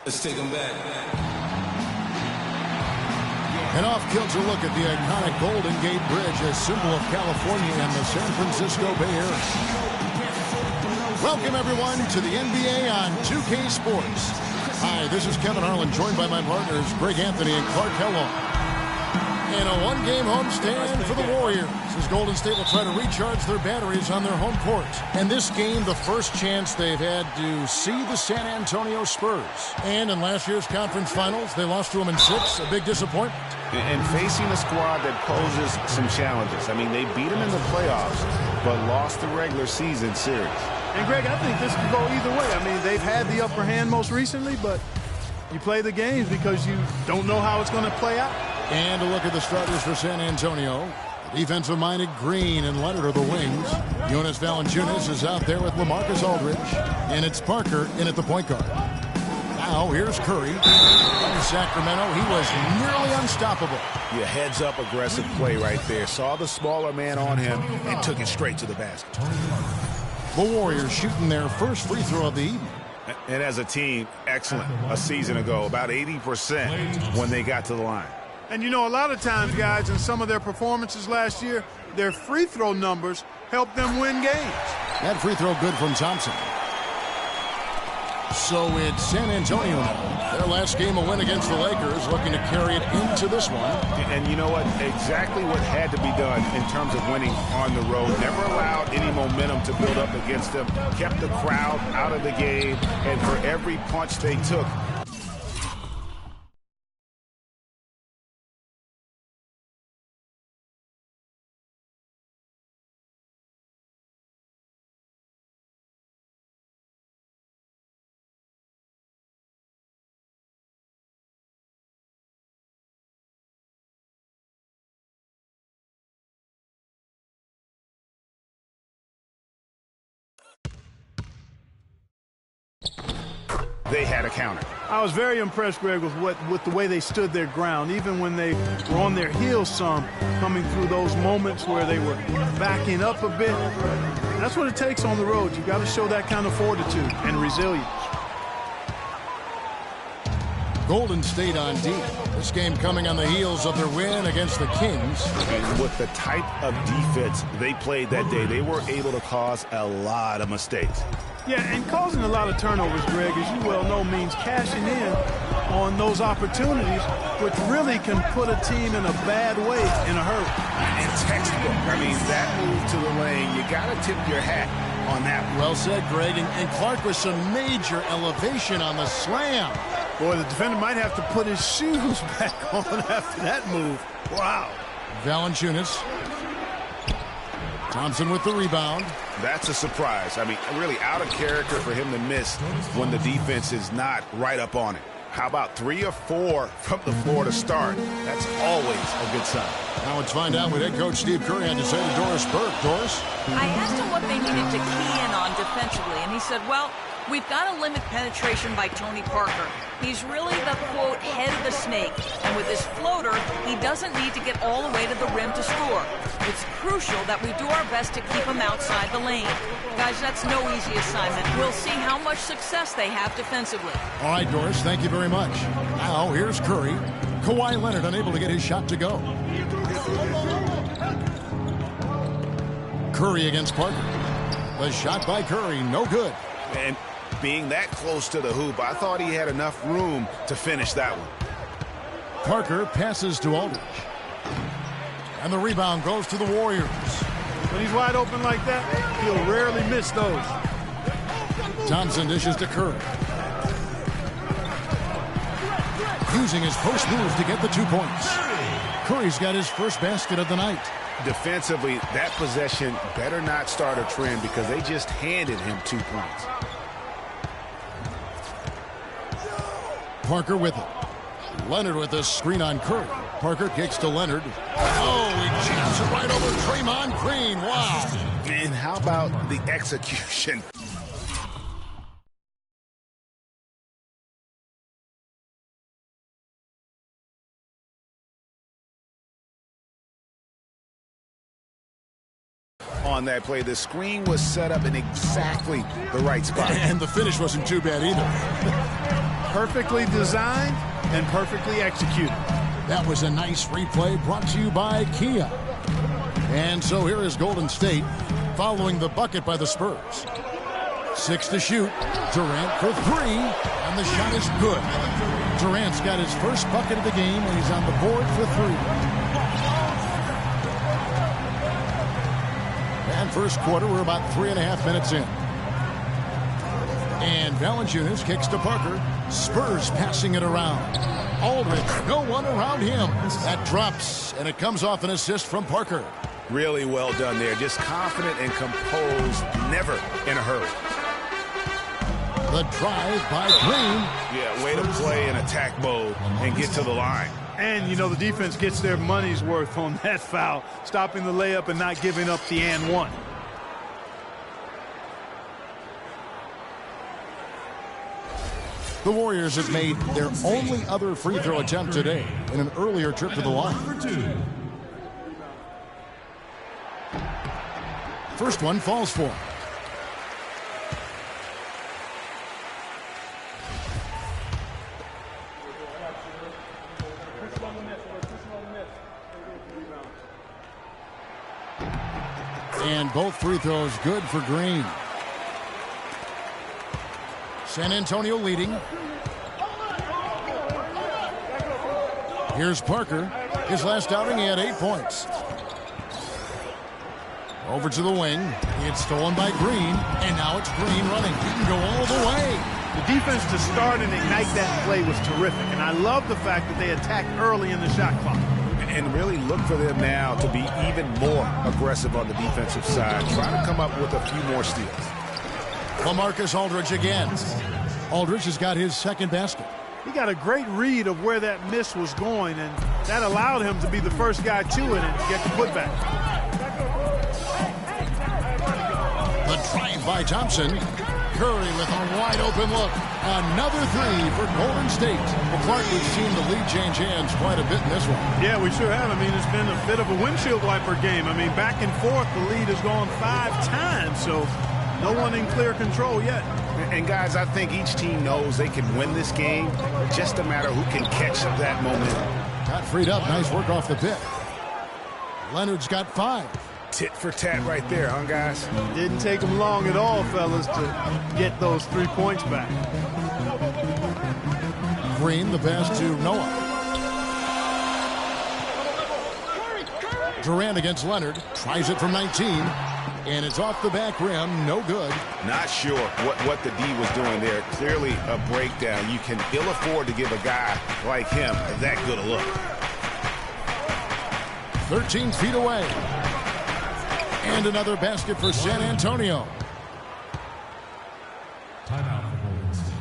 Let's take them back. An off-kilter look at the iconic Golden Gate Bridge, a symbol of California and the San Francisco Bay Area. Welcome, everyone, to the NBA on 2K Sports. Hi, this is Kevin Harlan, joined by my partners, Greg Anthony and Clark Kellogg. In a one-game homestand for the Warriors, as Golden State will try to recharge their batteries on their home court. And this game, the first chance they've had to see the San Antonio Spurs. And in last year's conference finals, they lost to them in 6, a big disappointment. And facing a squad that poses some challenges. I mean, they beat them in the playoffs, but lost the regular season series. And, Greg, I think this could go either way. I mean, they've had the upper hand most recently, but you play the games because you don't know how it's going to play out. And a look at the starters for San Antonio. Defensive-minded Green and Leonard are the wings. Jonas Valanciunas is out there with LaMarcus Aldridge. And it's Parker in at the point guard. Now here's Curry. From Sacramento, he was nearly unstoppable. Yeah, heads-up aggressive play right there. Saw the smaller man on him and took it straight to the basket. The Warriors shooting their first free throw of the evening. And as a team, excellent. A season ago, about 80% when they got to the line. And, you know, a lot of times, guys, in some of their performances last year, their free throw numbers helped them win games. That free throw good from Thompson. So it's San Antonio now. Their last game, a win against the Lakers, looking to carry it into this one. And you know what? Exactly what had to be done in terms of winning on the road. Never allowed any momentum to build up against them. Kept the crowd out of the game. And for every punch they took, they had a counter. I was very impressed, Greg, with the way they stood their ground, even when they were on their heels some, coming through those moments where they were backing up a bit. That's what it takes on the road. You've got to show that kind of fortitude and resilience. Golden State on D. This game coming on the heels of their win against the Kings. And with the type of defense they played that day, they were able to cause a lot of mistakes. Yeah, and causing a lot of turnovers, Greg, as you well know, means cashing in on those opportunities, which really can put a team in a bad way in a hurry. And textbook. I mean, that move to the lane, you got to tip your hat on that. Well said, Greg. And Clark with some major elevation on the slam. Boy, the defender might have to put his shoes back on after that move. Wow. Valanciunas. Thompson with the rebound. That's a surprise. I mean, really out of character for him to miss when the defense is not right up on it. How about 3 or 4 from the floor to start? That's always a good sign. Now let's find out what head coach Steve Kerr had to say to Doris Burke. Doris? I asked him what they needed to key in on defensively, and he said, well, we've got to limit penetration by Tony Parker. He's really the, quote, head of the snake. And with his floater, he doesn't need to get all the way to the rim to score. It's crucial that we do our best to keep him outside the lane. Guys, that's no easy assignment. We'll see how much success they have defensively. All right, Doris, thank you very much. Now, here's Curry. Kawhi Leonard unable to get his shot to go. Curry against Parker. The shot by Curry, no good. And being that close to the hoop, I thought he had enough room to finish that one. Parker passes to Aldridge. And the rebound goes to the Warriors. When he's wide open like that, he'll rarely miss those. Thompson dishes to Curry. Using his post move to get the 2 points. Curry's got his first basket of the night. Defensively, that possession better not start a trend because they just handed him 2 points. Parker with it. Leonard with a screen on Curry. Parker kicks to Leonard. Oh, he jams it right over Draymond Green. Wow. And how about the execution? On that play, the screen was set up in exactly the right spot. And the finish wasn't too bad either. Perfectly designed and perfectly executed. That was a nice replay brought to you by Kia. And so here is Golden State following the bucket by the Spurs. 6 to shoot. Durant for 3, and the shot is good. Durant's got his first bucket of the game, and he's on the board for 3. And first quarter, we're about 3.5 minutes in. And Valanciunas kicks to Parker. Spurs passing it around. Aldridge, no one around him. That drops, and it comes off an assist from Parker. Really well done there. Just confident and composed, never in a hurry. The drive by Green. Yeah, way to play in attack mode and get to the line. And, you know, the defense gets their money's worth on that foul, stopping the layup and not giving up the and one. The Warriors have made their only other free throw attempt today in an earlier trip to the line. First one falls for him. And both free throws good for Green. San Antonio leading. Here's Parker. His last outing, he had 8 points. Over to the wing. It's stolen by Green, and now it's Green running. He can go all the way. The defense to start and ignite that play was terrific, and I love the fact that they attacked early in the shot clock. And really look for them now to be even more aggressive on the defensive side, trying to come up with a few more steals. LaMarcus Aldridge again. Aldridge has got his second basket. He got a great read of where that miss was going, and that allowed him to be the first guy to it and get the putback. The drive by Thompson. Curry with a wide open look. Another 3 for Golden State. Well, Clark, we've seen the lead change hands quite a bit in this one. Yeah, we sure have. I mean, it's been a bit of a windshield wiper game. I mean, back and forth, the lead has gone 5 times, so no one in clear control yet. And guys, I think each team knows they can win this game. Just a matter who can catch that momentum. Got freed up. Nice work off the pick. Leonard's got 5. Tit for tat right there, huh, guys? Didn't take them long at all, fellas, to get those 3 points back. Green, the pass to Noah. Durant against Leonard. Tries it from 19. And it's off the back rim. No good. Not sure what the D was doing there. Clearly a breakdown. You can ill afford to give a guy like him that good a look. 13 feet away. And another basket for San Antonio. Timeout for Golden State.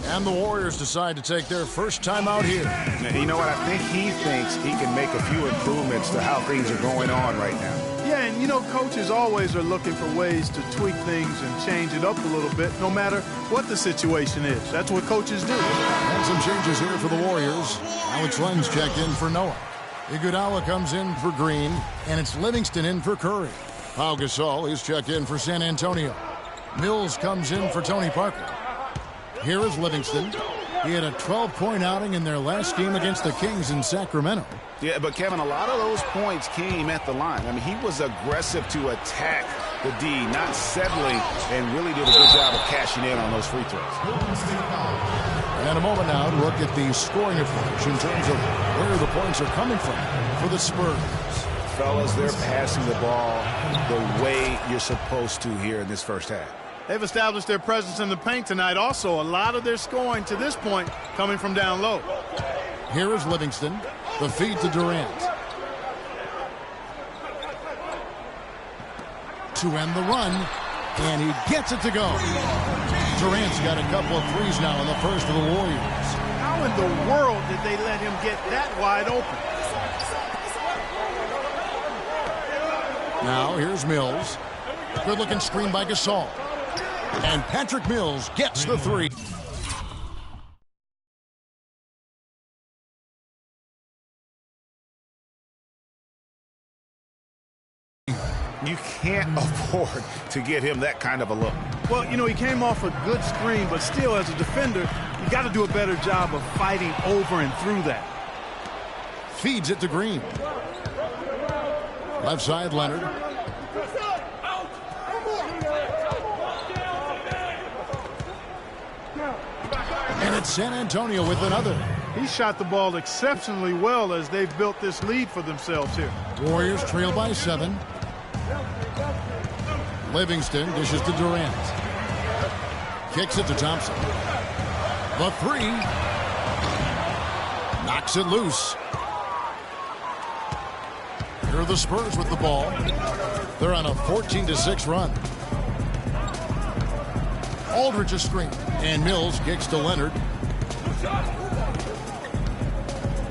And the Warriors decide to take their first timeout here. Now, you know what? I think he thinks he can make a few improvements to how things are going on right now. Yeah, and you know, coaches always are looking for ways to tweak things and change it up a little bit, no matter what the situation is. That's what coaches do. And some changes here for the Warriors. Alex Len's checked in for Noah. Iguodala comes in for Green, and it's Livingston in for Curry. Pau Gasol is checked in for San Antonio. Mills comes in for Tony Parker. Here is Livingston. He had a 12-point outing in their last game against the Kings in Sacramento. Yeah, but Kevin, a lot of those points came at the line. I mean, he was aggressive to attack the D, not settling, and really did a good job of cashing in on those free throws. And a moment now to look at the scoring approach in terms of where the points are coming from for the Spurs. Fellas, they're passing the ball the way you're supposed to here in this first half. They've established their presence in the paint tonight. Also, a lot of their scoring to this point coming from down low. Here is Livingston. The feed to Durant. To end the run. And he gets it to go. Durant's got a couple of threes now in the first for the Warriors. How in the world did they let him get that wide open? Now here's Mills. Good-looking screen by Gasol. And Patrick Mills gets the 3. You can't afford to get him that kind of a look. Well, you know, he came off a good screen, but still, as a defender, you got to do a better job of fighting over and through that. Feeds it to Green. Left side, Leonard. And it's San Antonio with another. He shot the ball exceptionally well as they've built this lead for themselves here. Warriors trail by 7. Livingston dishes to Durant. Kicks it to Thompson. The 3. Knocks it loose. Here are the Spurs with the ball. They're on a 14-6 run. Aldridge a screen. And Mills kicks to Leonard.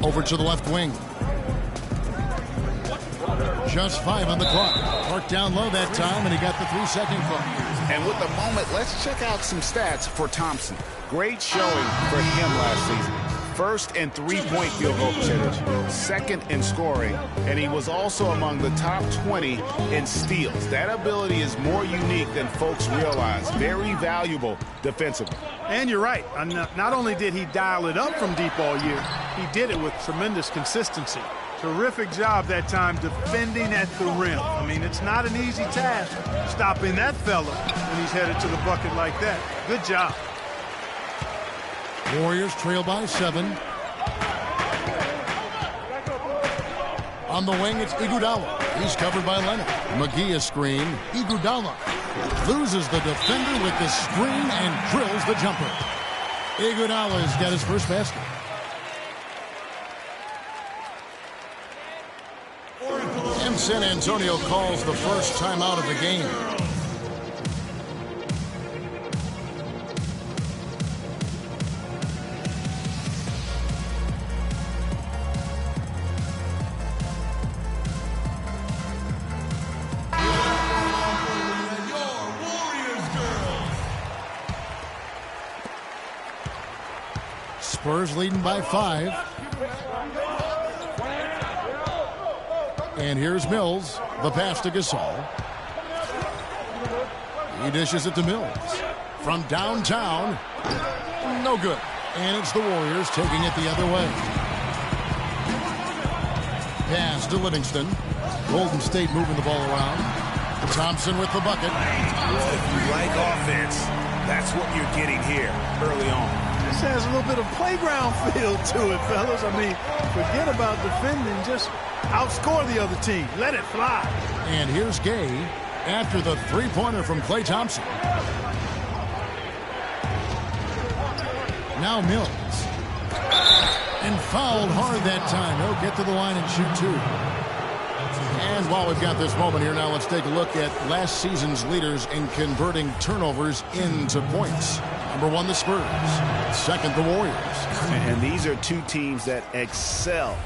Over to the left wing. Just 5 on the clock. Marked down low that time, and he got the 3-second clock. And with the moment, let's check out some stats for Thompson. Great showing for him last season. First in three-point field goal percentage, second in scoring, and he was also among the top 20 in steals. That ability is more unique than folks realize. Very valuable defensively. And you're right. Not only did he dial it up from deep all year, he did it with tremendous consistency. Terrific job that time defending at the rim. I mean, it's not an easy task stopping that fella when he's headed to the bucket like that. Good job. Warriors trail by 7. On the wing, it's Iguodala. He's covered by Leonard. McGee a screen. Iguodala loses the defender with the screen and drills the jumper. Iguodala's got his first basket. And San Antonio calls the first timeout of the game. Spurs leading by 5. And here's Mills. The pass to Gasol. He dishes it to Mills. From downtown. No good. And it's the Warriors taking it the other way. Pass to Livingston. Golden State moving the ball around. Thompson with the bucket. If you like offense, that's what you're getting here early on. This has a little bit of playground feel to it, fellas. I mean, forget about defending. Just outscore the other team. Let it fly. And here's Gay after the three-pointer from Klay Thompson. Now Mills. And fouled hard that time. He'll get to the line and shoot 2. And while we've got this moment here, now let's take a look at last season's leaders in converting turnovers into points. Number 1, the Spurs. Second, the Warriors. And these are two teams that excel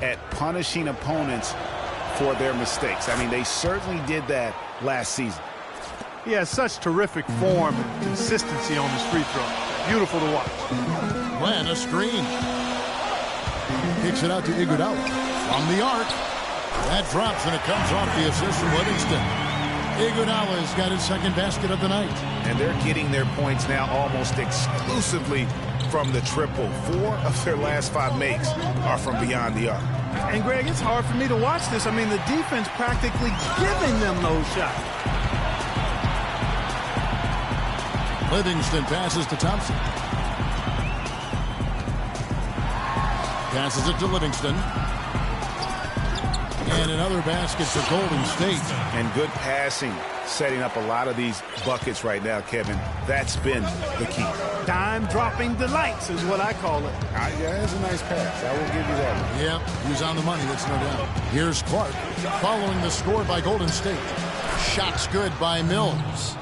at punishing opponents for their mistakes. I mean, they certainly did that last season. He has such terrific form and consistency on his free throw. Beautiful to watch. Glenn, a screen. Kicks it out to Iguodala. From the arc. That drops, and it comes off the assist from Livingston. Iguodala's got his second basket of the night. And they're getting their points now almost exclusively from the triple. 4 of their last 5 makes are from beyond the arc. And, Greg, it's hard for me to watch this. I mean, the defense practically giving them those shots. Livingston passes to Thompson. Passes it to Livingston. And another basket for Golden State. And good passing, setting up a lot of these buckets right now, Kevin. That's been the key. Dime-dropping delights is what I call it. Yeah, that's a nice pass. I will give you that one. Yeah, he was on the money, that's no doubt. Here's Clark, following the score by Golden State. Shots good by Mills.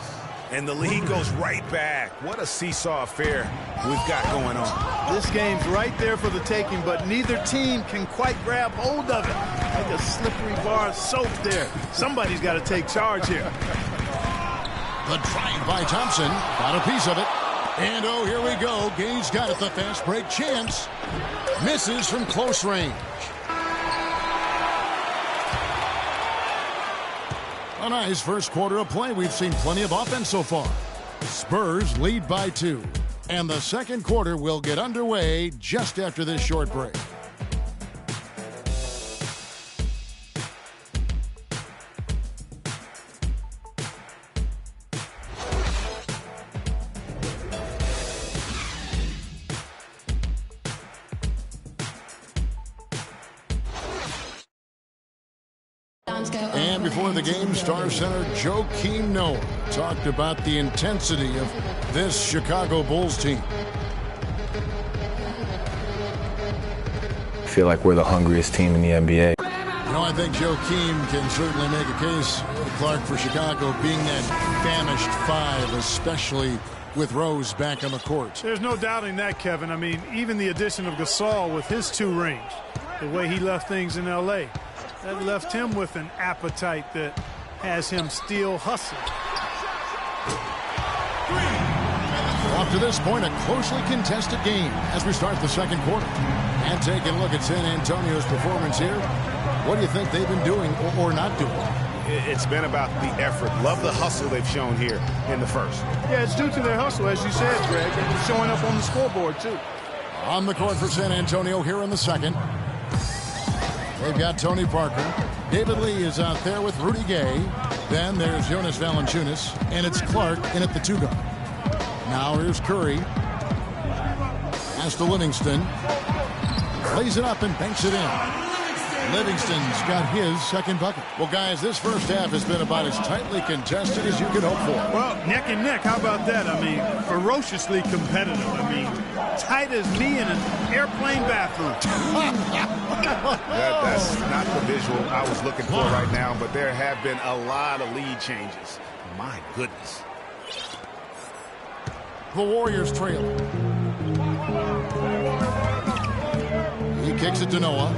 And the lead goes right back. What a seesaw affair we've got going on. This game's right there for the taking, but neither team can quite grab hold of it. Like a slippery bar of soap there. Somebody's got to take charge here. The drive by Thompson. Got a piece of it. And oh, here we go. Gay's got it, the fast break chance. Misses from close range. A nice first quarter of play. We've seen plenty of offense so far. Spurs lead by 2. And the second quarter will get underway just after this short break. And before the game, Star Center Joakim Noah talked about the intensity of this Chicago Bulls team. I feel like we're the hungriest team in the NBA. You know, I think Joakim can certainly make a case, Clark, for Chicago being that famished 5, especially with Rose back on the court. There's no doubting that, Kevin. I mean, even the addition of Gasol with his 2 rings, the way he left things in L.A., that left him with an appetite that has him still hustling. Up to this point, a closely contested game as we start the second quarter. And taking a look at San Antonio's performance here, what do you think they've been doing or not doing? It's been about the effort. Love the hustle they've shown here in the first. Yeah, it's due to their hustle, as you said, Greg. And showing up on the scoreboard, too. On the court for San Antonio here in the second. They've got Tony Parker. David Lee is out there with Rudy Gay. Then there's Jonas Valanciunas. And it's Clark in at the 2 guard. Now here's Curry. Pass to Livingston. Lays it up and banks it in. Livingston's got his second bucket. Well, guys, this first half has been about as tightly contested as you could hope for. Well, neck and neck. How about that? I mean, ferociously competitive. I mean, tight as me in an airplane bathroom. That's not the visual I was looking for right now, but there have been a lot of lead changes. My goodness. The Warriors trail. He kicks it to Noah.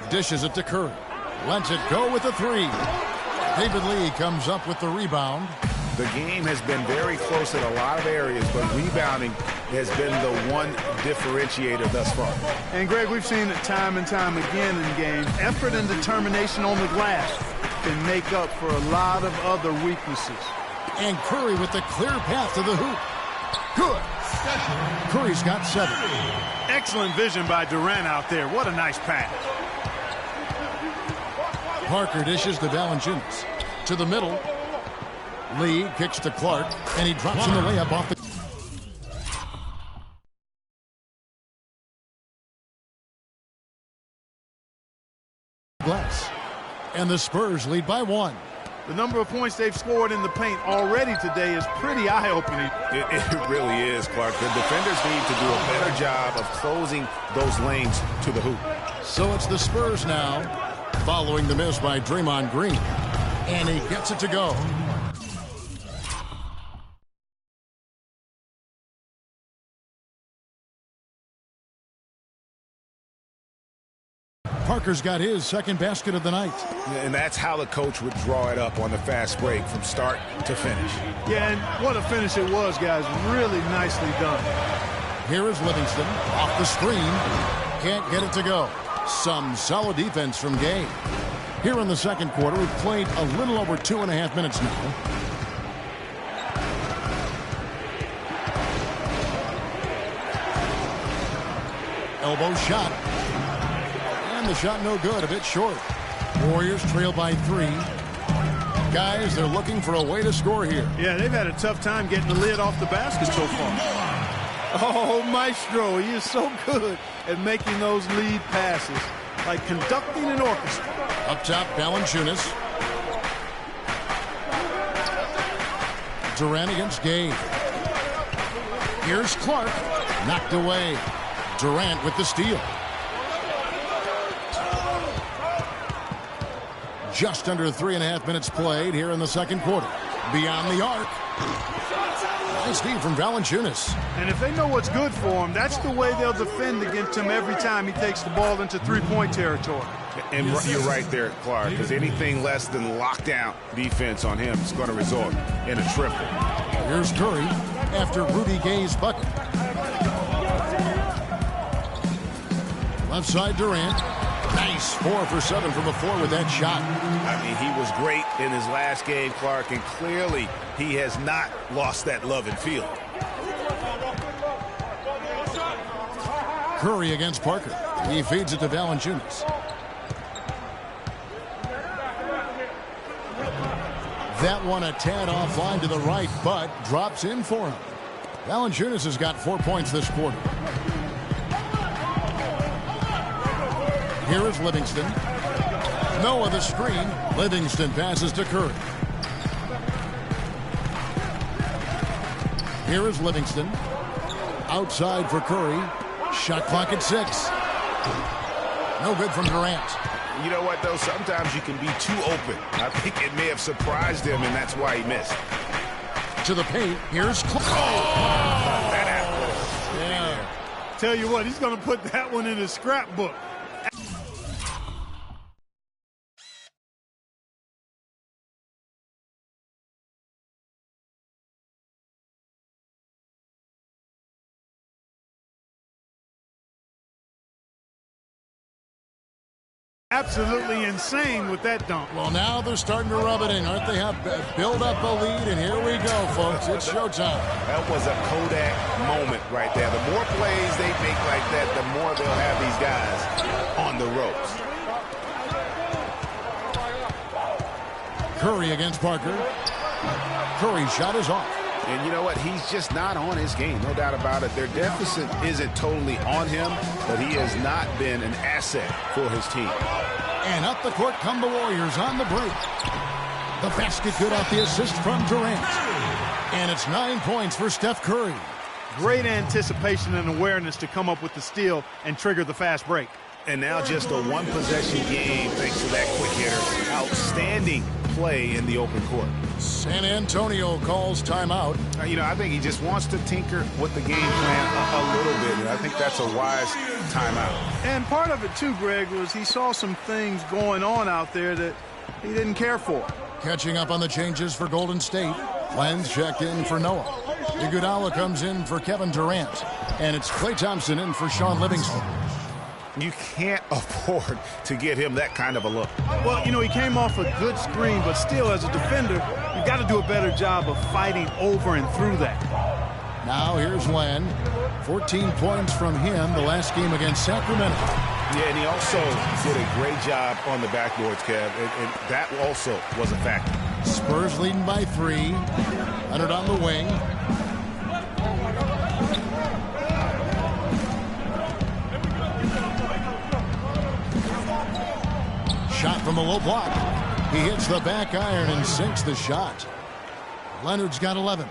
Dishes it to Curry. Lets it go with the 3. David Lee comes up with the rebound. The game has been very close in a lot of areas, but rebounding has been the one differentiator thus far. And, Greg, we've seen it time and time again in games. Effort and determination on the glass can make up for a lot of other weaknesses. And Curry with the clear path to the hoop. Good. Curry's got 7. Excellent vision by Durant out there. What a nice pass. Parker dishes to Valanciunas. To the middle. Lee kicks to Clark, and he drops in the layup off the glass. And the Spurs lead by 1. The number of points they've scored in the paint already today is pretty eye-opening. It really is, Clark. The defenders need to do a better job of closing those lanes to the hoop. So it's the Spurs now, following the miss by Draymond Green. And he gets it to go. Parker's got his second basket of the night. And that's how the coach would draw it up on the fast break from start to finish. Yeah, and what a finish it was, guys. Really nicely done. Here is Livingston off the screen. Can't get it to go. Some solid defense from Gay. Here in the second quarter, we've played a little over 2.5 minutes now. Elbow shot. And the shot no good, a bit short. Warriors trail by 3. Guys, they're looking for a way to score here. Yeah, they've had a tough time getting the lid off the basket so far. Oh, Maestro, he is so good at making those lead passes, like conducting an orchestra. Up top, Valanciunas. Durant against Gay. Here's Clark. Knocked away. Durant with the steal. Just under 3.5 minutes played here in the second quarter. Beyond the arc. Nice feed from Valanciunas. And if they know what's good for him, that's the way they'll defend against him every time he takes the ball into three-point territory. And you're right there, Clark, because anything less than lockdown defense on him is going to result in a triple. Here's Curry after Rudy Gay's bucket. Left side Durant. Nice 4 for 7 from the floor with that shot. I mean, he was great in his last game, Clark, and clearly he has not lost that love and field. Curry against Parker. He feeds it to Valanciunas. That one a tad offline to the right, but drops in for him. Valanciunas has got 4 points this quarter. Here is Livingston. Noah the screen. Livingston passes to Curry. Here is Livingston. Outside for Curry. Shot clock at 6. No good from Durant. You know what, though? Sometimes you can be too open. I think it may have surprised him, and that's why he missed. To the paint. Here's Clark. That happened. Yeah. Tell you what, he's going to put that one in his scrapbook. Absolutely insane with that dunk. Well, now they're starting to rub it in, aren't they? Have build up a lead, and here we go, folks. It's showtime. That was a Kodak moment right there. The more plays they make like that, the more they'll have these guys on the ropes. Curry against Parker. Curry's shot is off. And you know what? He's just not on his game, no doubt about it. Their deficit isn't totally on him, but he has not been an asset for his team. And up the court come the Warriors on the break. The basket good off the assist from Durant. And it's 9 points for Steph Curry. Great anticipation and awareness to come up with the steal and trigger the fast break. And now just a one-possession game thanks to that quick hitter. Outstanding play in the open court. San Antonio calls timeout. You know, I think he just wants to tinker with the game plan a little bit, and I think that's a wise timeout. And part of it, too, Greg, was he saw some things going on out there that he didn't care for. Catching up on the changes for Golden State. Lenz checked in for Noah. Iguodala comes in for Kevin Durant. And it's Klay Thompson in for Sean Livingston. You can't afford to get him that kind of a look. Well, you know, he came off a good screen, but still, as a defender, you've got to do a better job of fighting over and through that. Now here's Len. 14 points from him the last game against Sacramento. Yeah, and he also did a great job on the backboards, Kev, and that also was a factor. Spurs leading by 3. Leonard on the wing. Shot from a low block. He hits the back iron and sinks the shot. Leonard's got 11.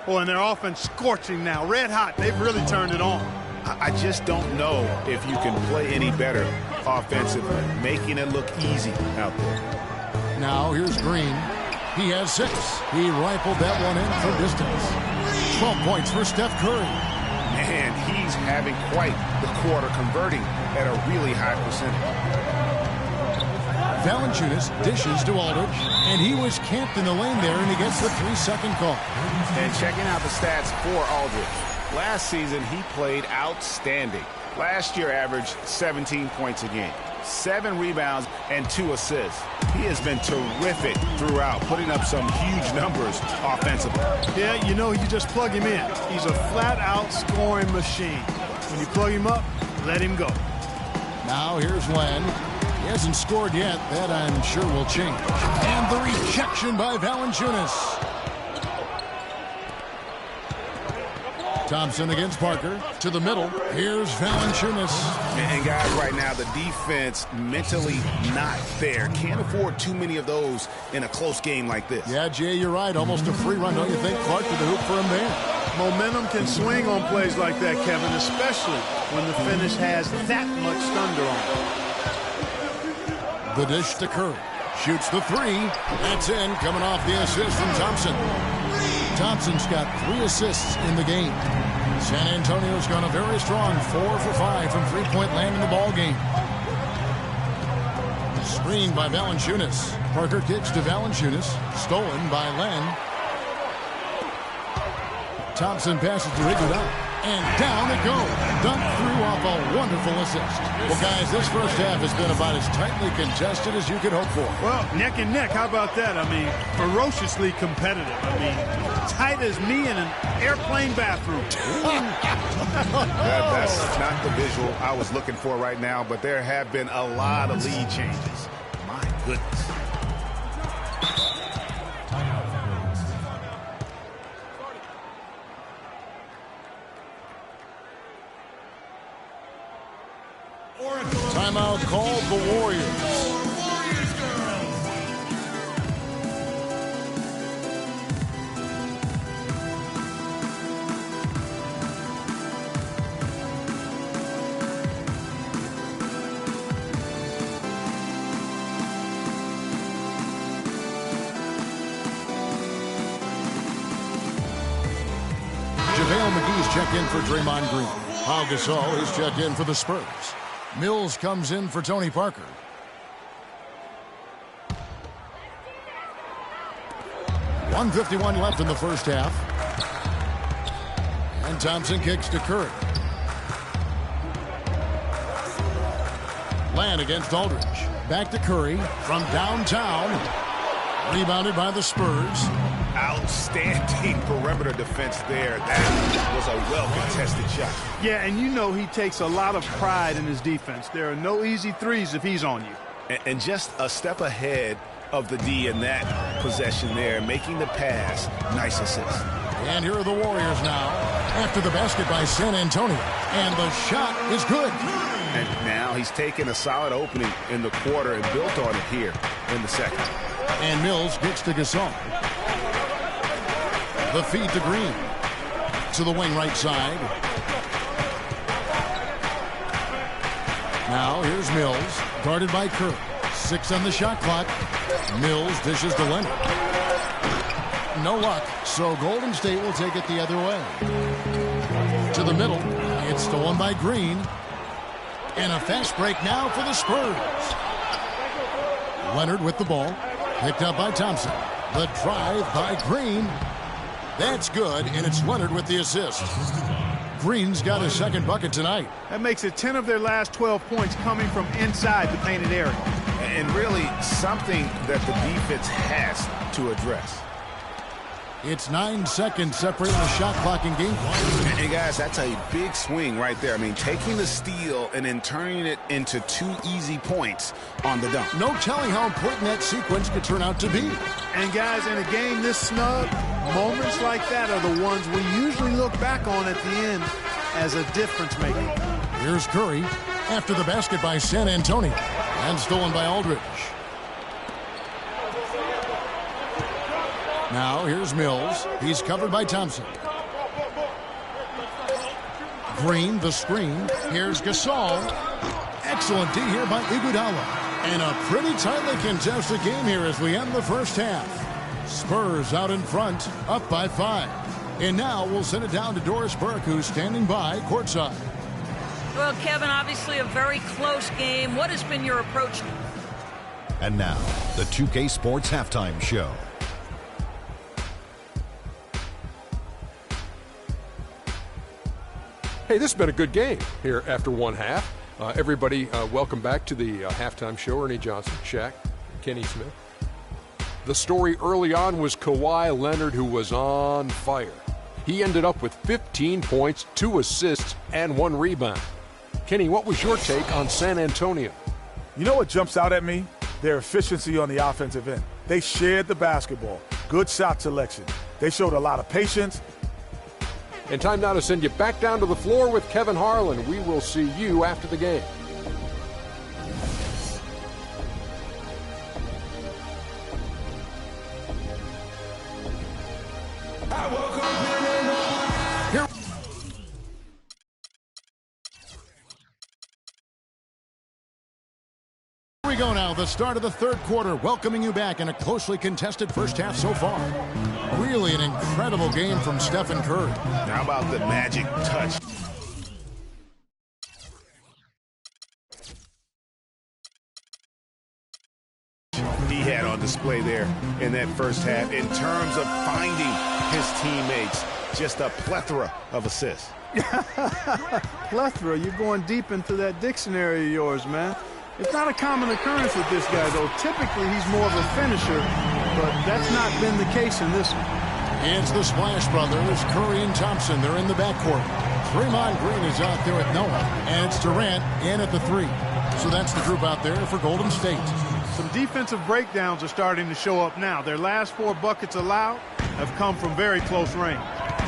Oh, and their offense scorching now. Red hot. They've really turned it on. I just don't know if you can play any better offensively, making it look easy out there. Now here's Green. He has 6. He rifled that one in from distance. 12 points for Steph Curry. Man, he's having quite the quarter, converting at a really high percentage. Valanciunas dishes to Aldridge, and he was camped in the lane there, and he gets the 3-second call. And checking out the stats for Aldridge. Last season, he played outstanding. Last year averaged 17 points a game, 7 rebounds, and 2 assists. He has been terrific throughout, putting up some huge numbers offensively. Yeah, you know, you just plug him in. He's a flat-out scoring machine. When you plug him up, let him go. Now here's Len. He hasn't scored yet. That, I'm sure, will change. And the rejection by Valanciunas. Thompson against Parker. To the middle. Here's Valanciunas. And guys, right now, the defense mentally not there. Can't afford too many of those in a close game like this. Yeah, Jay, you're right. Almost a free run, don't you think? Clark to the hoop for him there. Momentum can swing on plays like that, Kevin, especially when the finish has that much thunder on it. The dish to Curry. Shoots the 3. That's in. Coming off the assist from Thompson. Thompson's got 3 assists in the game. San Antonio's gone a very strong 4 for 5 from three-point land in the ball game. Screen by Valanciunas. Parker kicks to Valanciunas. Stolen by Len. Thompson passes to Iguodala. And down it goes. Dunked through off a wonderful assist. Well, guys, this first half has been about as tightly contested as you could hope for. Well, neck and neck. How about that? I mean, ferociously competitive. I mean, tight as me in an airplane bathroom. That's not the visual I was looking for right now, but there have been a lot of lead changes. My goodness. Timeout called the Warriors. JaVale McGee's checked in for Draymond Green. Pau Gasol is checked in for the Spurs. Mills comes in for Tony Parker. .151 left in the first half. And Thompson kicks to Curry. Land against Aldridge. Back to Curry from downtown. Rebounded by the Spurs. Outstanding perimeter defense there. That was a well-contested shot. Yeah, and you know he takes a lot of pride in his defense. There are no easy threes if he's on you. And just a step ahead of the D in that possession there, making the pass. Nice assist. And here are the Warriors now after the basket by San Antonio. And the shot is good. And now he's taken a solid opening in the quarter and built on it here in the second. And Mills gets to Gasol. The feed to Green. To the wing right side. Now here's Mills. Guarded by Curry. 6 on the shot clock. Mills dishes to Leonard. No luck. So Golden State will take it the other way. To the middle. It's stolen by Green. And a fast break now for the Spurs. Leonard with the ball. Picked up by Thompson. The drive by Green. That's good, and it's Leonard with the assist. Green's got his second bucket tonight. That makes it 10 of their last 12 points coming from inside the painted area. And really something that the defense has to address. It's 9 seconds separating the shot clock in game one. And guys, that's a big swing right there. I mean, taking the steal and then turning it into 2 easy points on the dunk. No telling how important that sequence could turn out to be. And guys, in a game this snug, moments like that are the ones we usually look back on at the end as a difference maker. Here's Curry after the basket by San Antonio and stolen by Aldridge. Now here's Mills. He's covered by Thompson. Green, the screen. Here's Gasol. Excellent D here by Iguodala. And a pretty tightly contested game here as we end the first half. Spurs out in front, up by 5. And now we'll send it down to Doris Burke, who's standing by courtside. Well, Kevin, obviously a very close game. What has been your approach? And now, the 2K Sports Halftime Show. Hey, this has been a good game here after one half. Everybody, welcome back to the halftime show. Ernie Johnson, Shaq, Kenny Smith. The story early on was Kawhi Leonard, who was on fire. He ended up with 15 points, 2 assists, and 1 rebound. Kenny, what was your take on San Antonio? You know what jumps out at me? Their efficiency on the offensive end. They shared the basketball. Good shot selection. They showed a lot of patience. And time now to send you back down to the floor with Kevin Harlan. We will see you after the game. Here we go now, the start of the third quarter, welcoming you back in a closely contested first half so far. Really an incredible game from Stephen Curry. How about the magic touch? He had on display there in that first half in terms of finding his teammates. Just a plethora of assists. Plethora, you're going deep into that dictionary of yours, man. It's not a common occurrence with this guy, though. Typically, he's more of a finisher, but that's not been the case in this one. It's the Splash Brothers, Curry and Thompson. They're in the backcourt. Draymond Green is out there at Noah, and it's Durant in at the 3. So that's the group out there for Golden State. Some defensive breakdowns are starting to show up now. Their last 4 buckets allowed have come from very close range.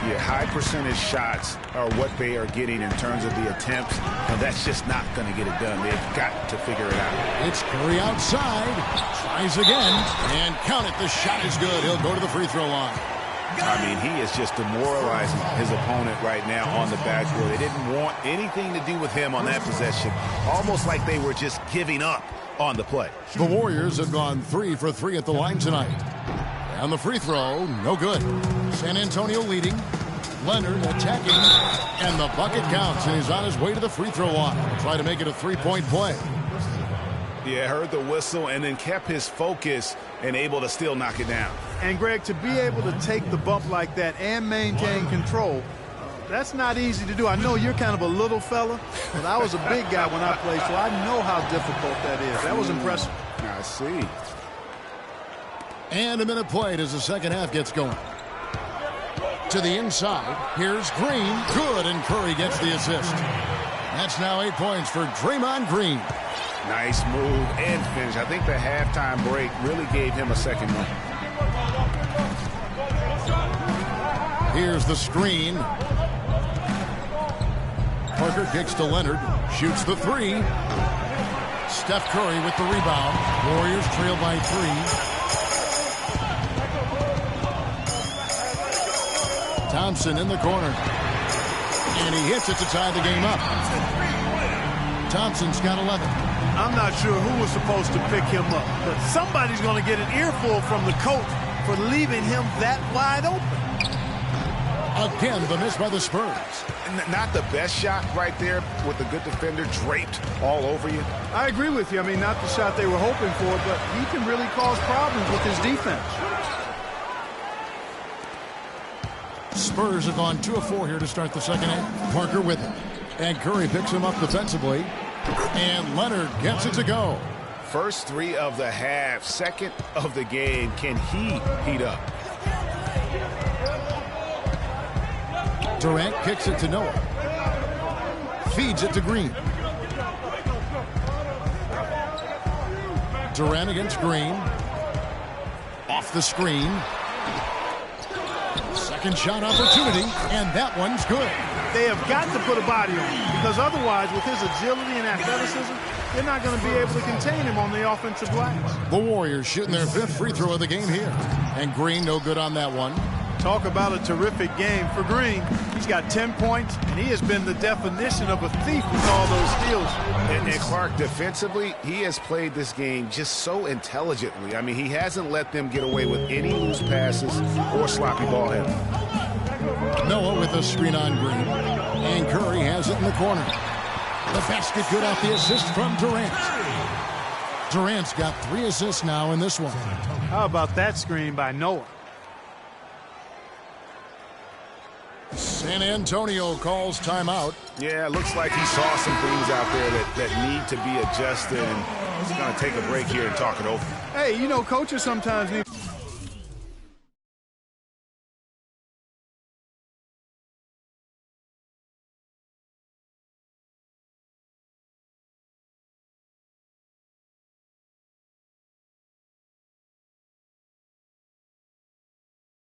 Yeah, high percentage shots are what they are getting in terms of the attempts, and that's just not going to get it done. They've got to figure it out. It's Curry outside, tries again, and count it. The shot is good. He'll go to the free throw line. I mean, he is just demoralizing his opponent right now on the backboard. They didn't want anything to do with him on that possession, almost like they were just giving up on the play. The Warriors have gone 3 for 3 at the line tonight. And the free throw, no good. San Antonio leading. Leonard attacking. And the bucket counts, and he's on his way to the free throw line. Try to make it a 3-point play. Yeah, heard the whistle and then kept his focus and able to still knock it down. And, Greg, to be able to take the bump like that and maintain control, that's not easy to do. I know you're kind of a little fella, but I was a big guy when I played, so I know how difficult that is. That was impressive. I see. And a minute played as the second half gets going. To the inside, here's Green. Good, and Curry gets the assist. That's now 8 points for Draymond Green. Nice move and finish. I think the halftime break really gave him a second one. Here's the screen. Parker kicks to Leonard. Shoots the 3. Steph Curry with the rebound. Warriors trail by 3. Thompson in the corner. And he hits it to tie the game up. Thompson's got 11. I'm not sure who was supposed to pick him up, but somebody's going to get an earful from the coach for leaving him that wide open. Again, the miss by the Spurs. Not the best shot right there with the good defender draped all over you. I agree with you. I mean, not the shot they were hoping for, but he can really cause problems with his defense. Spurs have gone 2 of 4 here to start the second half. Parker with it. And Curry picks him up defensively. And Leonard gets it to go. First 3 of the half, second of the game. Can he heat up? Durant kicks it to Noah. Feeds it to Green. Durant against Green. Off the screen. Second shot opportunity, and that one's good. They have got to put a body on him, because otherwise, with his agility and athleticism, they're not going to be able to contain him on the offensive glass. The Warriors shooting their 5th free throw of the game here. And Green no good on that one. Talk about a terrific game for Green. He's got 10 points, and he has been the definition of a thief with all those steals. And Clark, defensively, he has played this game just so intelligently. I mean, he hasn't let them get away with any loose passes or sloppy ball handling. Noah with a screen on Green. And Curry has it in the corner. The basket good off the assist from Durant. Durant's got 3 assists now in this one. How about that screen by Noah? San Antonio calls timeout. Yeah, it looks like he saw some things out there that need to be adjusted, and he's going to take a break here and talk it over. Hey, you know, coaches sometimes need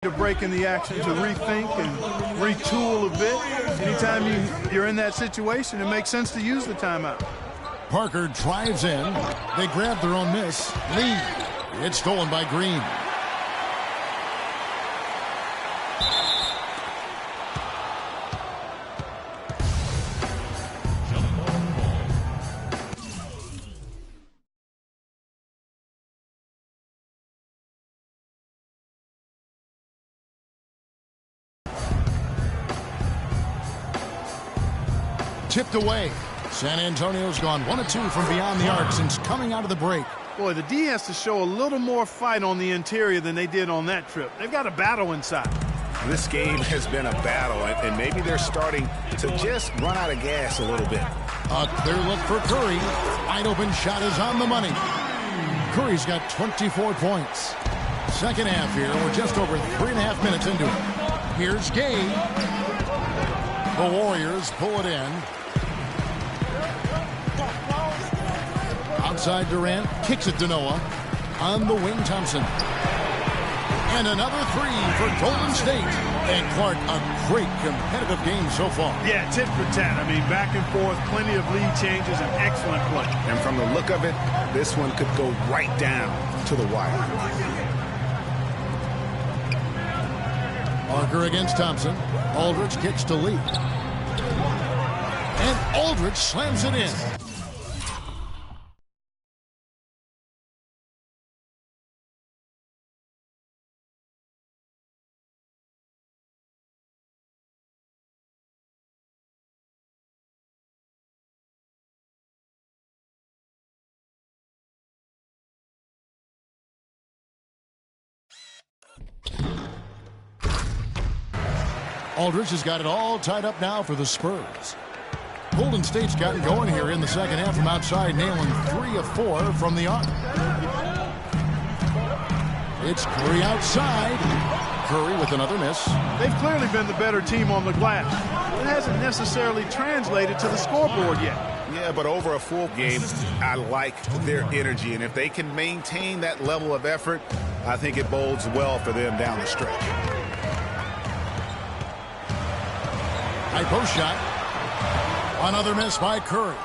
to break in the action, to rethink and retool a bit. Anytime you're in that situation, it makes sense to use the timeout. Parker drives in. They grab their own miss. Lead. It's stolen by Green. Tipped away. San Antonio's gone 1 of 2 from beyond the arc since coming out of the break. Boy, the D has to show a little more fight on the interior than they did on that trip. They've got a battle inside. This game has been a battle, and maybe they're starting to just run out of gas a little bit. A clear look for Curry. Wide open shot is on the money. Curry's got 24 points. Second half here. We're just over 3.5 minutes into it. Here's Gay. The Warriors pull it in. Outside Durant. Kicks it to Noah. On the wing, Thompson. And another three for Golden State. And Clark, a great competitive game so far. Yeah, tit for tat. I mean, back and forth, plenty of lead changes, and excellent play. And from the look of it, this one could go right down to the wire. Parker against Thompson. Aldridge kicks to Lee. And Aldridge slams it in. Aldridge has got it all tied up now for the Spurs. Golden State's gotten going here in the second half from outside, nailing 3 of 4 from the arc. It's Curry outside. Curry with another miss. They've clearly been the better team on the glass. It hasn't necessarily translated to the scoreboard yet. Yeah, but over a full game, I like their energy. And if they can maintain that level of effort, I think it bodes well for them down the stretch. High post shot. Another miss by Curry.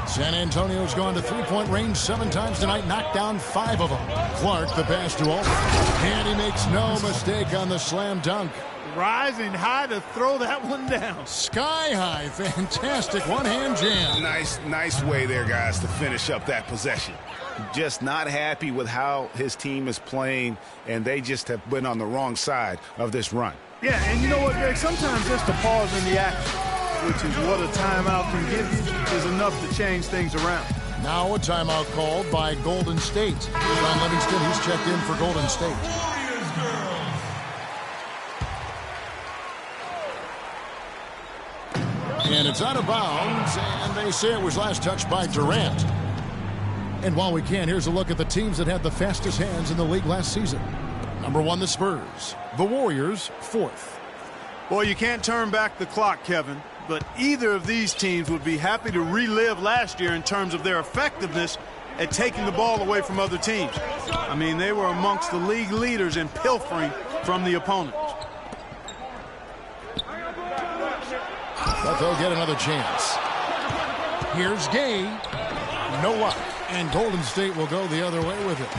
San Antonio's gone to three-point range 7 times tonight, knocked down 5 of them. Clark, the pass to Aldridge. And he makes no mistake on the slam dunk. Rising high to throw that one down. Sky high. Fantastic one-hand jam. Nice way there, guys, to finish up that possession. Just not happy with how his team is playing, and they just have been on the wrong side of this run. Yeah, and you know what, Greg? Sometimes just a pause in the action, which is what a timeout can give you, is enough to change things around. Now a timeout called by Golden State. John Livingston, he's checked in for Golden State. And it's out of bounds, and they say it was last touched by Durant. And while we can, here's a look at the teams that had the fastest hands in the league last season. Number 1, the Spurs. The Warriors, 4th. Well, you can't turn back the clock, Kevin, but either of these teams would be happy to relive last year in terms of their effectiveness at taking the ball away from other teams. I mean, they were amongst the league leaders in pilfering from the opponents. But they'll get another chance. Here's Gay. Noah. And Golden State will go the other way with it.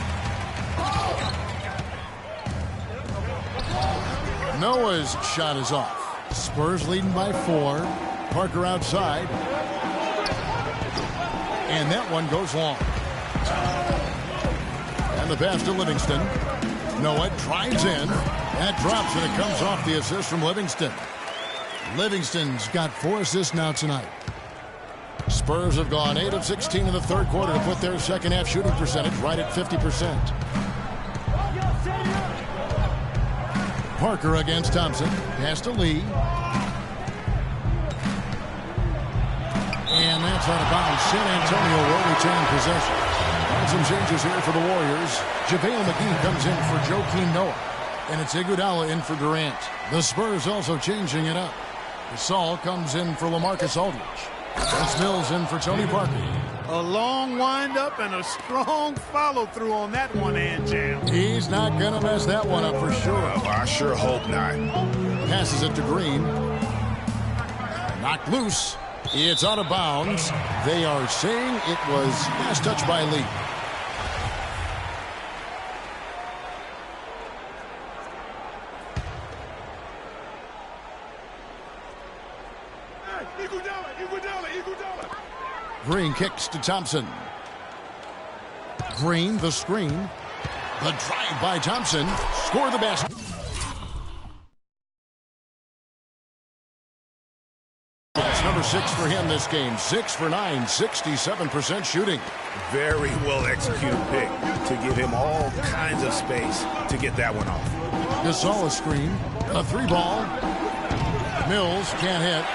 Noah's shot is off. Spurs leading by 4. Parker outside. And that one goes long. And the pass to Livingston. Noah drives in. That drops, and it comes off the assist from Livingston. Livingston's got 4 assists now tonight. Spurs have gone 8 of 16 in the third quarter to put their second half shooting percentage right at 50%. Parker against Thompson. Pass to Lee. And that's out of bounds. San Antonio will retain possession. And some changes here for the Warriors. JaVale McGee comes in for Joakim Noah. And it's Iguodala in for Durant. The Spurs also changing it up. Gasol comes in for LaMarcus Aldridge. That's Mills in for Tony Parker. A long windup and a strong follow-through on that one-hand jam. He's not going to mess that one up for sure. Well, I sure hope not. Passes it to Green. Knocked loose. It's out of bounds. They are saying it was last touch by Lee. Green kicks to Thompson. Green, the screen. The drive by Thompson. Score the basket. number 6 for him this game. 6 for 9, 67% shooting. Very well executed pick to give him all kinds of space to get that one off. Gasol a screen. A 3-ball. Mills can't hit.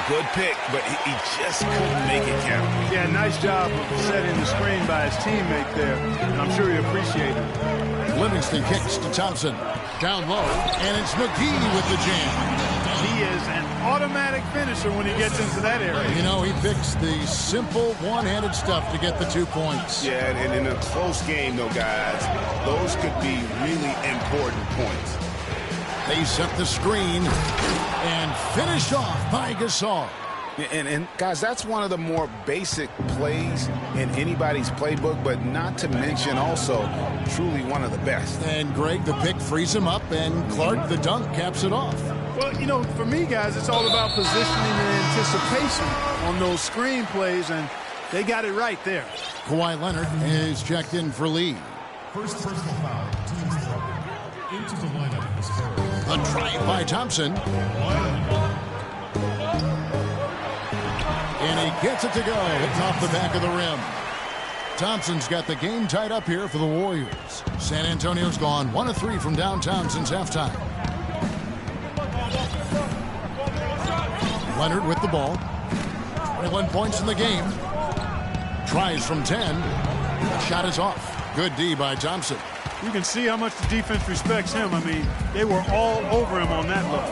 Good pick, but he just couldn't make it count. Yeah, nice job of setting the screen by his teammate there. And I'm sure he appreciated it. Livingston kicks to Thompson. Down low, and it's McGee with the jam. He is an automatic finisher when he gets into that area. You know, he picks the simple one-handed stuff to get the 2 points. Yeah, and in a close game, though, guys, those could be really important points. They set the screen and finished off by Gasol. And guys, that's one of the more basic plays in anybody's playbook, but not to mention also truly one of the best. And Greg, the pick frees him up, and Clark, the dunk, caps it off. Well, you know, for me, guys, it's all about positioning and anticipation on those screen plays, and they got it right there. Kawhi Leonard is checked in for Lee. First personal foul. Team's trouble. Into the lineup is Harrell. A try by Thompson. And he gets it to go. It's off the back of the rim. Thompson's got the game tied up here for the Warriors. San Antonio's gone 1 of 3 from downtown since halftime. Leonard with the ball. 21 points in the game. Tries from 10. Shot is off. Good D by Thompson. You can see how much the defense respects him. I mean, they were all over him on that look.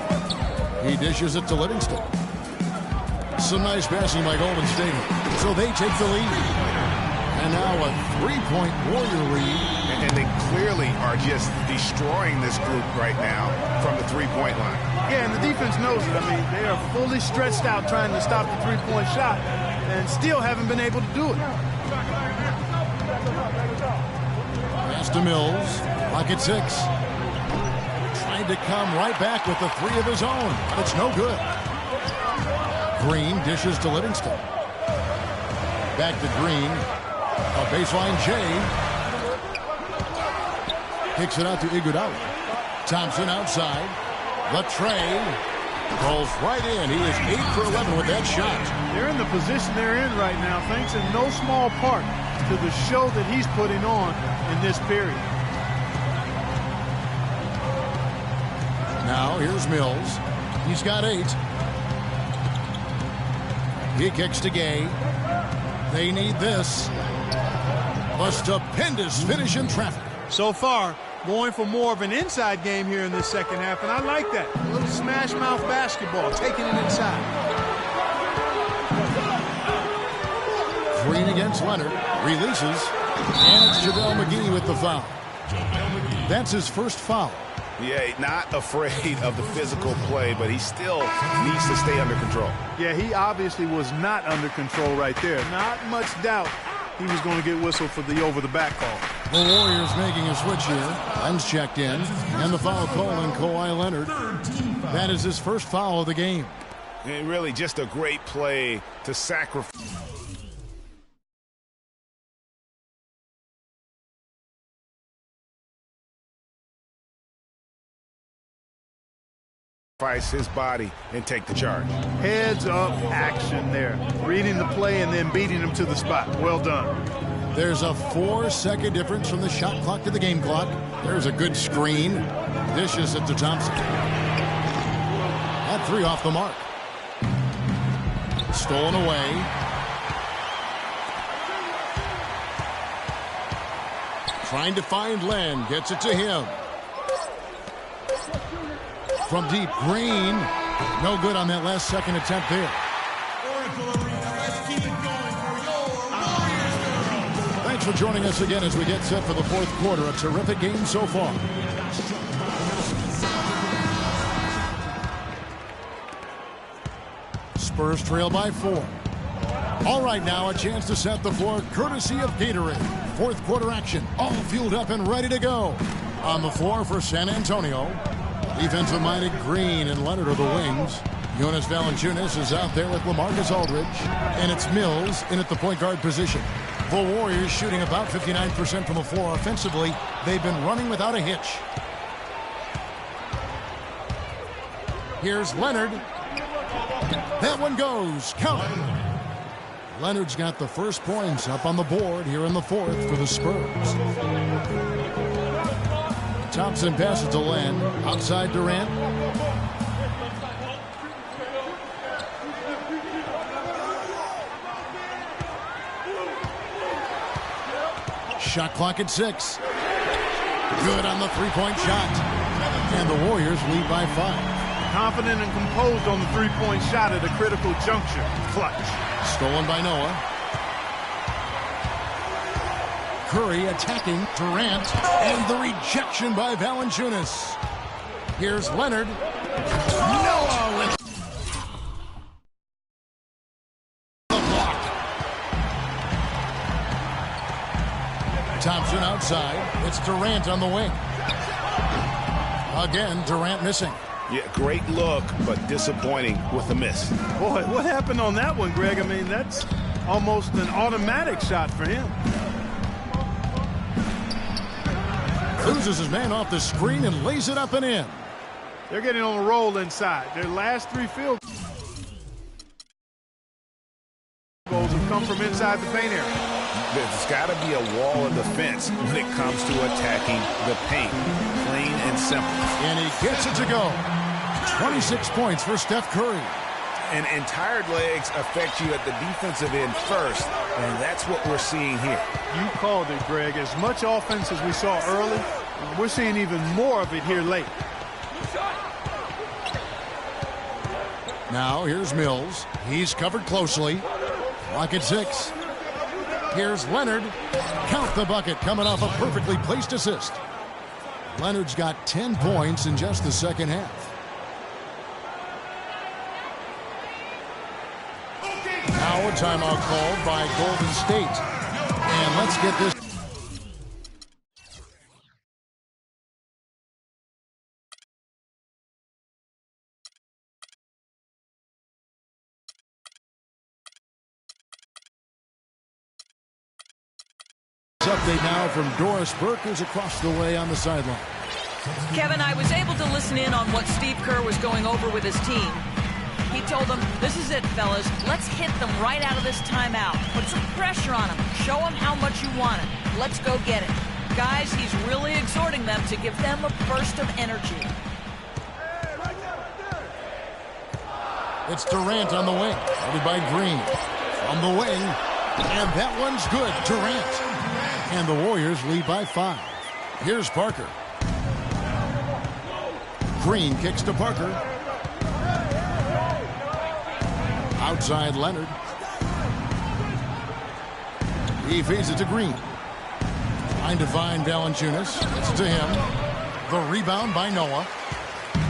He dishes it to Livingston. Some nice passing by Golden State. So they take the lead. And now a 3-point Warrior lead. And they clearly are just destroying this group right now from the 3-point line. Yeah, and the defense knows it. I mean, they are fully stretched out trying to stop the 3-point shot and still haven't been able to do it. Pass to Mills. Pocket 6. Trying to come right back with the 3 of his own. But it's no good. Green dishes to Livingston. Back to Green. A baseline J. Kicks it out to Iguodala. Thompson outside. The tray. Rolls right in. He is 8 for 11 with that shot. They're in the position they're in right now, thanks in no small part to the show that he's putting on in this period. Now here's Mills. He's got 8. He kicks to Gay. They need this. A stupendous finish in traffic. So far, going for more of an inside game here in this second half, and I like that. A little smash mouth basketball, taking it inside. Green against Leonard. Releases. And it's JaVale McGee with the foul. That's his first foul. Yeah, not afraid of the physical play, but he still needs to stay under control. Yeah, he obviously was not under control right there. Not much doubt he was going to get whistled for the over-the-back call. The Warriors making a switch here. Len's checked in. And the foul call on Kawhi Leonard. That is his first foul of the game. And really just a great play to sacrifice his body and take the charge. Heads up action there. Reading the play and then beating him to the spot. Well done. There's a 4-second difference from the shot clock to the game clock. There's a good screen. Dishes it to Thompson. That 3 off the mark. Stolen away. Trying to find Len. Gets it to him. From deep, Green. No good on that last second attempt there. Thanks for joining us again as we get set for the fourth quarter. A terrific game so far. Spurs trail by 4. All right, now a chance to set the floor courtesy of Gatorade. Fourth quarter action, all fueled up and ready to go. On the floor for San Antonio. Defensive-minded Green and Leonard are the wings. Jonas Valanciunas is out there with LaMarcus Aldridge. And it's Mills in at the point guard position. The Warriors shooting about 59% from the floor offensively. They've been running without a hitch. Here's Leonard. That one goes. Count it. Leonard's got the first points up on the board here in the fourth for the Spurs. Thompson passes to Len. Outside Durant. Shot clock at 6. Good on the three-point shot. And the Warriors lead by 5. Confident and composed on the three-point shot at a critical juncture. Clutch. Stolen by Noah. Curry attacking Durant. And the rejection by Valanciunas. Here's Leonard. Noah with the block. Thompson outside. It's Durant on the wing. Again, Durant missing. Yeah, great look, but disappointing with the miss. Boy, what happened on that one, Greg? I mean, that's almost an automatic shot for him. Loses his man off the screen and lays it up and in. They're getting on a roll inside. Their last 3 field goals have come from inside the paint area. There's got to be a wall of defense when it comes to attacking the paint. Plain and simple. And he gets it to go. 26 points for Steph Curry. And tired legs affect you at the defensive end first, and that's what we're seeing here. You called it, Greg. As much offense as we saw early, we're seeing even more of it here late. Now here's Mills. He's covered closely. Clock at 6. Here's Leonard. Count the bucket, coming off a perfectly placed assist. Leonard's got 10 points in just the second half. Now a timeout called by Golden State. And let's get this. Update now from Doris Burke, who's across the way on the sideline. Kevin, I was able to listen in on what Steve Kerr was going over with his team. He told them, this is it, fellas. Let's hit them right out of this timeout. Put some pressure on them. Show them how much you want it. Let's go get it. Guys, he's really exhorting them to give them a burst of energy. It's Durant on the wing, headed by Green. From the wing, and that one's good. Durant. And the Warriors lead by 5. Here's Parker. Green kicks to Parker. Outside Leonard. He feeds it to Green. Trying to find Valanciunas. Gets it to him. The rebound by Noah.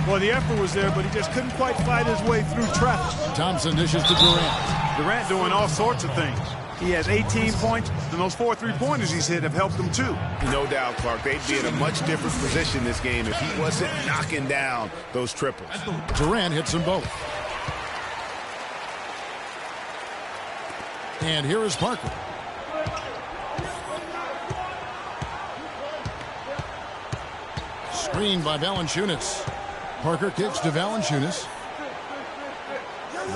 Well, the effort was there, but he just couldn't quite fight his way through traffic. Thompson dishes to Durant. Durant doing all sorts of things. He has 18 points, and those 4 3-pointers he's hit have helped him too. No doubt, Clark. They'd be in a much different position this game if he wasn't knocking down those triples. Durant hits them both. And here is Parker. Screen by Valanciunas. Parker kicks to Valanciunas.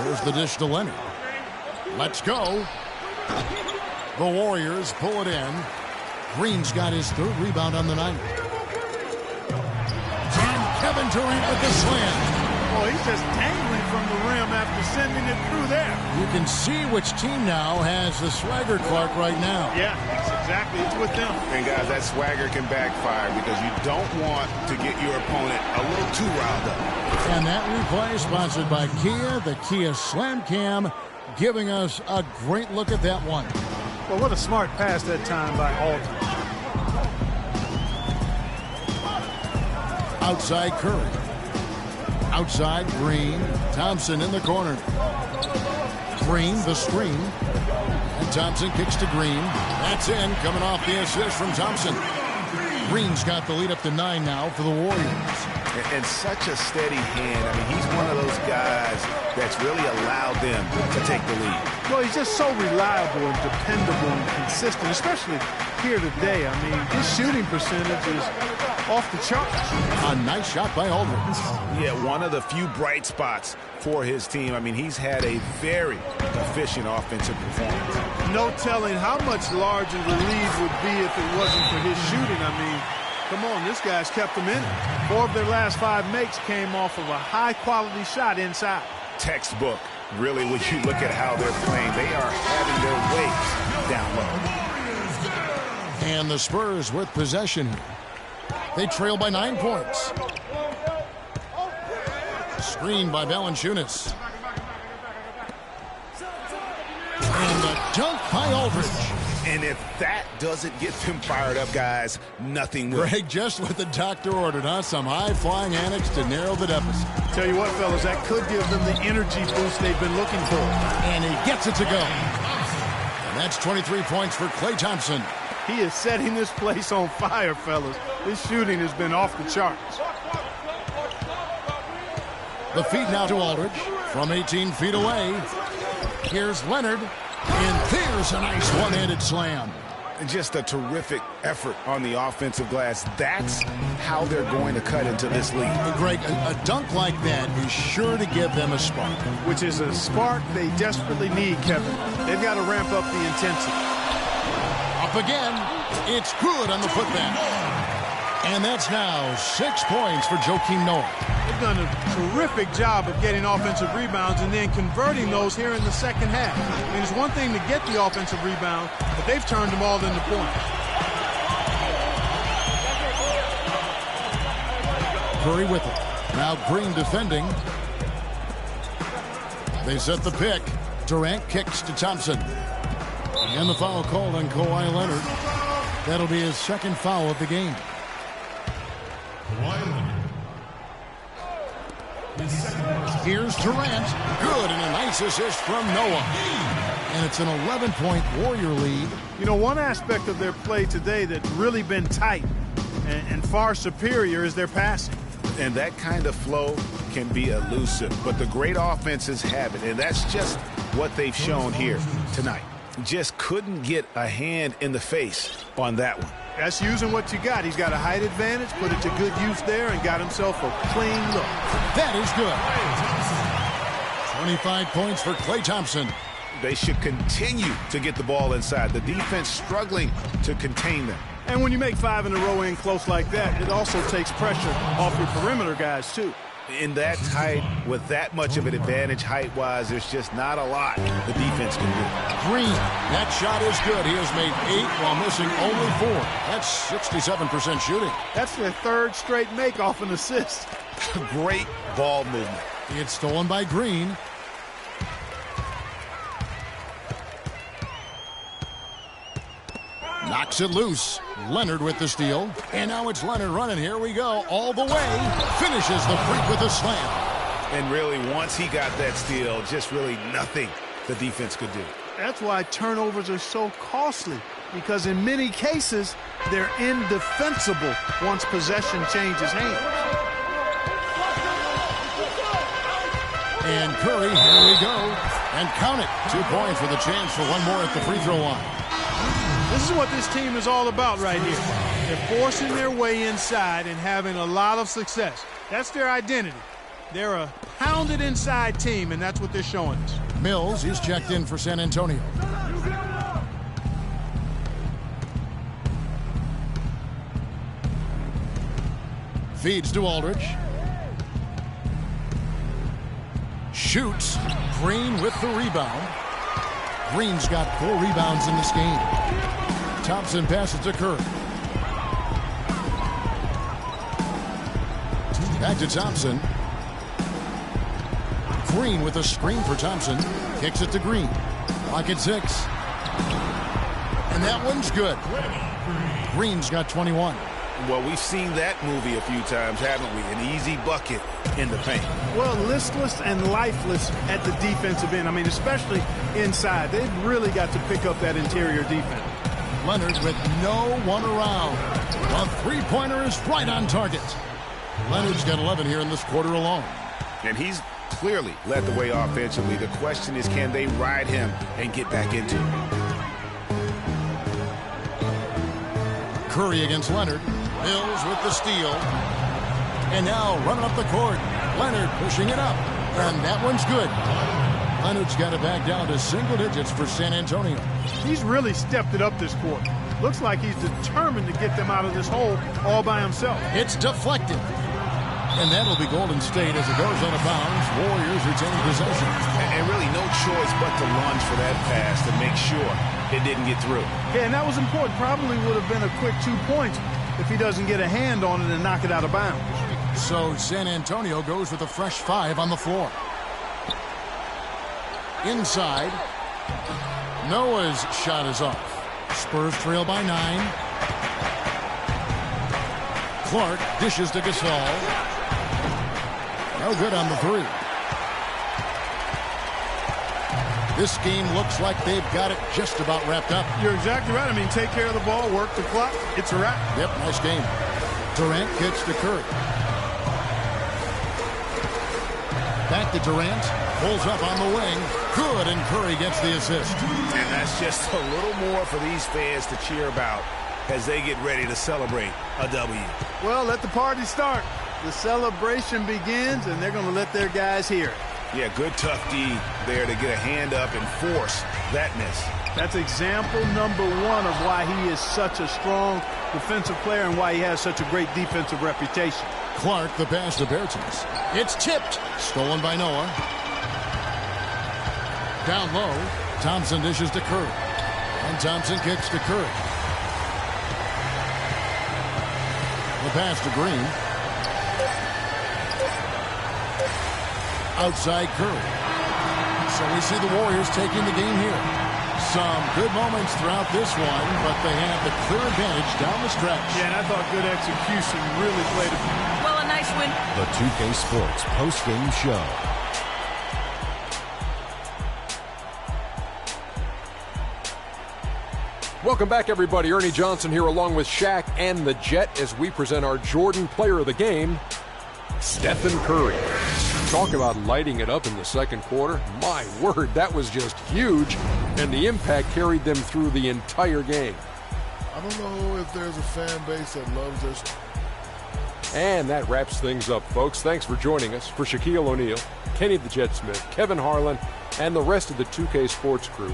There's the dish to Leonard. Let's go. The Warriors pull it in. Green's got his 3rd rebound on the night. And Kevin Durant with the slam. Oh, he's just dangling from the rim after sending it through there. You can see which team now has the swagger, Clark, right now. Yeah, it's exactly. It's with them. And, guys, that swagger can backfire because you don't want to get your opponent a little too riled up. And that replay sponsored by Kia, the Kia Slam Cam, giving us a great look at that one. Well, what a smart pass that time by Alton. Outside Curry. Outside Green. Thompson in the corner. Green, the screen. And Thompson kicks to Green. That's in, coming off the assist from Thompson. Green's got the lead up to 9 now for the Warriors. and such a steady hand. I mean, he's one of those guys that's really allowed them to take the lead. Well, he's just so reliable and dependable and consistent, especially here today. I mean, his shooting percentage is off the charts. A nice shot by Aldridge. Yeah, one of the few bright spots for his team. I mean, he's had a very efficient offensive performance. No telling how much larger the lead would be if it wasn't for his shooting. I mean, come on, this guy's kept them in it. 4 of their last 5 makes came off of a high-quality shot inside. Textbook, really, when you look at how they're playing. They are having their ways down low. And the Spurs with possession here. They trail by 9 points. Screen by Valanciunas. And a dunk by Aldridge. And if that doesn't get them fired up, guys, nothing will. Greg, just what the doctor ordered, huh? Some high-flying antics to narrow the deficit. Tell you what, fellas, that could give them the energy boost they've been looking for. And he gets it to go. And that's 23 points for Klay Thompson. He is setting this place on fire, fellas. His shooting has been off the charts. The feed now to Aldridge from 18 feet away. Here's Leonard, and there's a nice one-handed slam. Just a terrific effort on the offensive glass. That's how they're going to cut into this lead. And Greg, a dunk like that is sure to give them a spark. Which is a spark they desperately need, Kevin. They've got to ramp up the intensity. Up again. It's good on the putback. And that's now 6 points for Joakim Noah. They've done a terrific job of getting offensive rebounds and then converting those here in the second half. I mean, it's one thing to get the offensive rebound, but they've turned them all into points. Curry with it. Now Green defending. They set the pick. Durant kicks to Thompson. And the foul called on Kawhi Leonard. That'll be his second foul of the game. Here's Durant. Good, and a nice assist from Noah. And it's an 11-point Warrior lead. You know, one aspect of their play today that's really been tight and far superior is their passing. And that kind of flow can be elusive, but the great offenses have it, and that's just what they've shown here tonight. Just couldn't get a hand in the face on that one. That's using what you got. He's got a height advantage, put it to good use there, and got himself a clean look. That is good. 25 points for Klay Thompson. They should continue to get the ball inside. The defense struggling to contain them. And when you make 5 in a row in close like that, it also takes pressure off your perimeter guys, too. In that tight, with that much of an advantage height-wise, there's just not a lot the defense can do. Green, that shot is good. He has made 8 while missing only 4. That's 67% shooting. That's their 3rd straight make off an assist. Great ball movement. It's stolen by Green. Knocks it loose. Leonard with the steal. And now it's Leonard running. Here we go. All the way. Finishes the freak with a slam. And really, once he got that steal, just really nothing the defense could do. That's why turnovers are so costly. Because in many cases, they're indefensible once possession changes hands. And Curry, here we go. And count it. 2 points with a chance for one more at the free throw line. This is what this team is all about right here. They're forcing their way inside and having a lot of success. That's their identity. They're a pounded inside team, and that's what they're showing us. Mills is checked in for San Antonio. Feeds to Aldridge. Shoots. Green with the rebound. Green's got 4 rebounds in this game. Thompson passes to Curry. Back to Thompson. Green with a screen for Thompson. Kicks it to Green. Clock at 6. And that one's good. Green's got 21. Well, we've seen that movie a few times, haven't we? An easy bucket in the paint. Well, listless and lifeless at the defensive end. I mean, especially inside. They've really got to pick up that interior defense. Leonard with no one around. A three-pointer is right on target. Leonard's got 11 here in this quarter alone. And he's clearly led the way offensively. The question is, can they ride him and get back into it? Curry against Leonard. Mills with the steal. And now running up the court. Leonard pushing it up. And that one's good. Leonard's got it back down to single digits for San Antonio. He's really stepped it up this quarter. Looks like he's determined to get them out of this hole all by himself. It's deflected. And that'll be Golden State as it goes out of bounds. Warriors retaining possession. And really no choice but to lunge for that pass to make sure it didn't get through. Yeah, and that was important. Probably would have been a quick 2 points if he doesn't get a hand on it and knock it out of bounds. So San Antonio goes with a fresh 5 on the floor. Inside. Noah's shot is off. Spurs trail by 9. Clark dishes to Gasol. No good on the 3. This game looks like they've got it just about wrapped up. You're exactly right. I mean, take care of the ball, work the clock. It's a wrap. Yep, nice game. Durant gets to Curry. Back to Durant. Pulls up on the wing. Good, and Curry gets the assist. And that's just a little more for these fans to cheer about as they get ready to celebrate a W. Well, let the party start. The celebration begins, and they're going to let their guys hear it. Yeah, good tough D there to get a hand up and force that miss. That's example number 1 of why he is such a strong defensive player and why he has such a great defensive reputation. Clark, the pass to Bertans. It's tipped. Stolen by Noah. Down low. Thompson dishes to Curry. And Thompson kicks to Curry. The pass to Green. Outside Curry. So we see the Warriors taking the game here. Some good moments throughout this one, but they have the clear advantage down the stretch. Yeah, and I thought good execution really played it. Well, a nice win. The 2K Sports post-game show. Welcome back, everybody. Ernie Johnson here along with Shaq and the Jet as we present our Jordan Player of the Game, Stephen Curry. Talk about lighting it up in the second quarter. My word, that was just huge, and the impact carried them through the entire game. I don't know if there's a fan base that loves this. And that wraps things up, folks. Thanks for joining us. For Shaquille O'Neal, Kenny the Jet Smith, Kevin Harlan, and the rest of the 2K Sports crew,